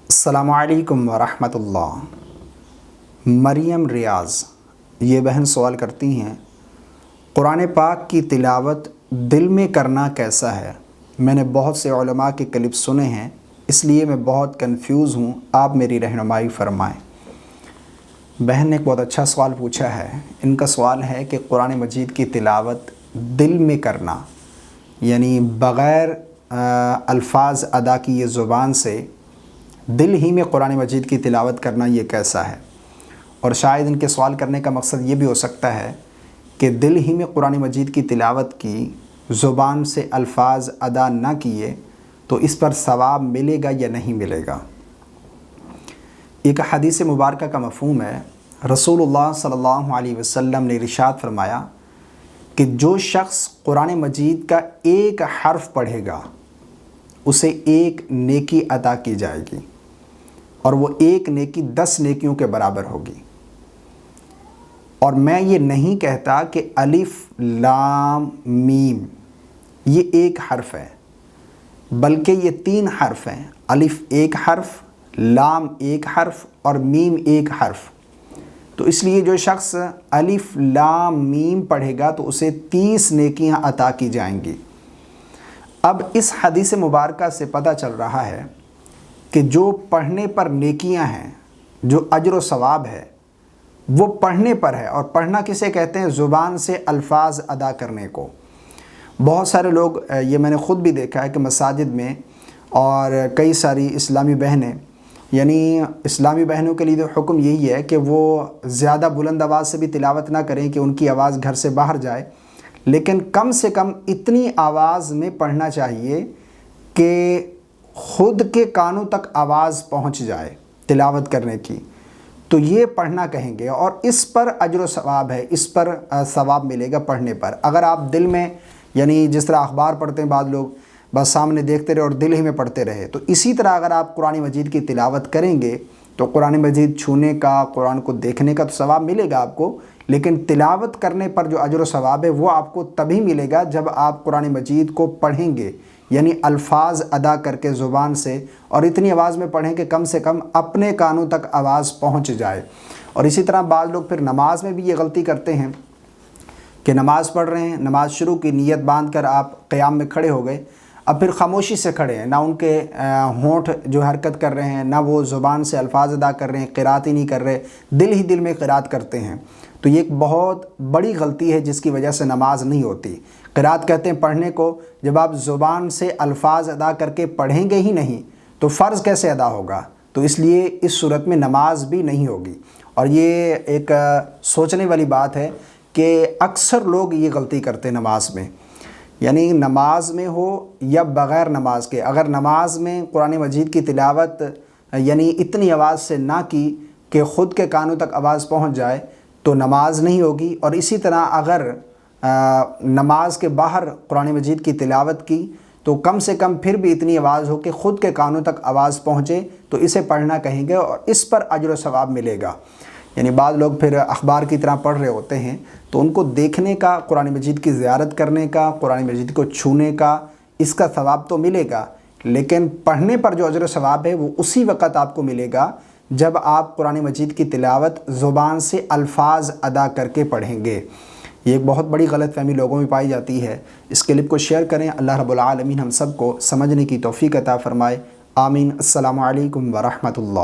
السلام علیکم ورحمۃ اللہ۔ مریم ریاض یہ بہن سوال کرتی ہیں، قرآن پاک کی تلاوت دل میں کرنا کیسا ہے؟ میں نے بہت سے علماء کے کلپ سنے ہیں، اس لیے میں بہت کنفیوز ہوں، آپ میری رہنمائی فرمائیں۔ بہن نے ایک بہت اچھا سوال پوچھا ہے۔ ان کا سوال ہے کہ قرآن مجید کی تلاوت دل میں کرنا، یعنی بغیر الفاظ ادا کیے زبان سے دل ہی میں قرآن مجید کی تلاوت کرنا یہ کیسا ہے؟ اور شاید ان کے سوال کرنے کا مقصد یہ بھی ہو سکتا ہے کہ دل ہی میں قرآن مجید کی تلاوت کی، زبان سے الفاظ ادا نہ کیے تو اس پر ثواب ملے گا یا نہیں ملے گا۔ ایک حدیث مبارکہ کا مفہوم ہے، رسول اللہ صلی اللہ علیہ وسلم نے ارشاد فرمایا کہ جو شخص قرآن مجید کا ایک حرف پڑھے گا اسے ایک نیکی عطا کی جائے گی، اور وہ ایک نیکی 10 نیکیوں کے برابر ہوگی۔ اور میں یہ نہیں کہتا کہ الف لام میم یہ ایک حرف ہے، بلکہ یہ 3 حرف ہیں۔ الف ایک حرف، لام ایک حرف اور میم ایک حرف۔ تو اس لیے جو شخص الف لام میم پڑھے گا تو اسے 30 نیکیاں عطا کی جائیں گی۔ اب اس حدیث مبارکہ سے پتہ چل رہا ہے کہ جو پڑھنے پر نیکیاں ہیں، جو اجر و ثواب ہے وہ پڑھنے پر ہے۔ اور پڑھنا کسے کہتے ہیں؟ زبان سے الفاظ ادا کرنے کو۔ بہت سارے لوگ، یہ میں نے خود بھی دیکھا ہے کہ مساجد میں اور کئی ساری اسلامی بہنیں، یعنی اسلامی بہنوں کے لیے تو حکم یہی ہے کہ وہ زیادہ بلند آواز سے بھی تلاوت نہ کریں کہ ان کی آواز گھر سے باہر جائے، لیکن کم سے کم اتنی آواز میں پڑھنا چاہیے کہ خود کے کانوں تک آواز پہنچ جائے تلاوت کرنے کی، تو یہ پڑھنا کہیں گے۔ اور اس پر اجر و ثواب ہے، اس پر ثواب ملے گا پڑھنے پر۔ اگر آپ دل میں، یعنی جس طرح اخبار پڑھتے ہیں بعض لوگ، بس سامنے دیکھتے رہے اور دل ہی میں پڑھتے رہے، تو اسی طرح اگر آپ قرآن مجید کی تلاوت کریں گے تو قرآن مجید چھونے کا، قرآن کو دیکھنے کا تو ثواب ملے گا آپ کو، لیکن تلاوت کرنے پر جو اجر و ثواب ہے وہ آپ کو تبھی ملے گا جب آپ قرآن مجید کو پڑھیں گے، یعنی الفاظ ادا کر کے زبان سے، اور اتنی آواز میں پڑھیں کہ کم سے کم اپنے کانوں تک آواز پہنچ جائے۔ اور اسی طرح بعض لوگ پھر نماز میں بھی یہ غلطی کرتے ہیں کہ نماز پڑھ رہے ہیں، نماز شروع کی، نیت باندھ کر آپ قیام میں کھڑے ہو گئے، اب پھر خاموشی سے کھڑے ہیں، نہ ان کے ہونٹ جو حرکت کر رہے ہیں، نہ وہ زبان سے الفاظ ادا کر رہے ہیں، قرات ہی نہیں کر رہے، دل ہی دل میں قرات کرتے ہیں۔ تو یہ ایک بہت بڑی غلطی ہے جس کی وجہ سے نماز نہیں ہوتی۔ قرات کہتے ہیں پڑھنے کو، جب آپ زبان سے الفاظ ادا کر کے پڑھیں گے ہی نہیں تو فرض کیسے ادا ہوگا؟ تو اس لیے اس صورت میں نماز بھی نہیں ہوگی۔ اور یہ ایک سوچنے والی بات ہے کہ اکثر لوگ یہ غلطی کرتے ہیں نماز میں، یعنی نماز میں ہو یا بغیر نماز کے، اگر نماز میں قرآن مجید کی تلاوت یعنی اتنی آواز سے نہ کی کہ خود کے کانوں تک آواز پہنچ جائے تو نماز نہیں ہوگی۔ اور اسی طرح اگر نماز کے باہر قرآن مجید کی تلاوت کی تو کم سے کم پھر بھی اتنی آواز ہو کہ خود کے کانوں تک آواز پہنچے تو اسے پڑھنا کہیں گے اور اس پر اجر و ثواب ملے گا۔ یعنی بعض لوگ پھر اخبار کی طرح پڑھ رہے ہوتے ہیں تو ان کو دیکھنے کا، قرآن مجید کی زیارت کرنے کا، قرآن مجید کو چھونے کا، اس کا ثواب تو ملے گا، لیکن پڑھنے پر جو اجر و ثواب ہے وہ اسی وقت آپ کو ملے گا جب آپ قرآن مجید کی تلاوت زبان سے الفاظ ادا کر کے پڑھیں گے۔ یہ ایک بہت بڑی غلط فہمی لوگوں میں پائی جاتی ہے۔ اس کلپ کو شیئر کریں۔ اللہ رب العالمین ہم سب کو سمجھنے کی توفیق عطا فرمائے۔ آمین۔ السلام علیکم ورحمۃ اللہ۔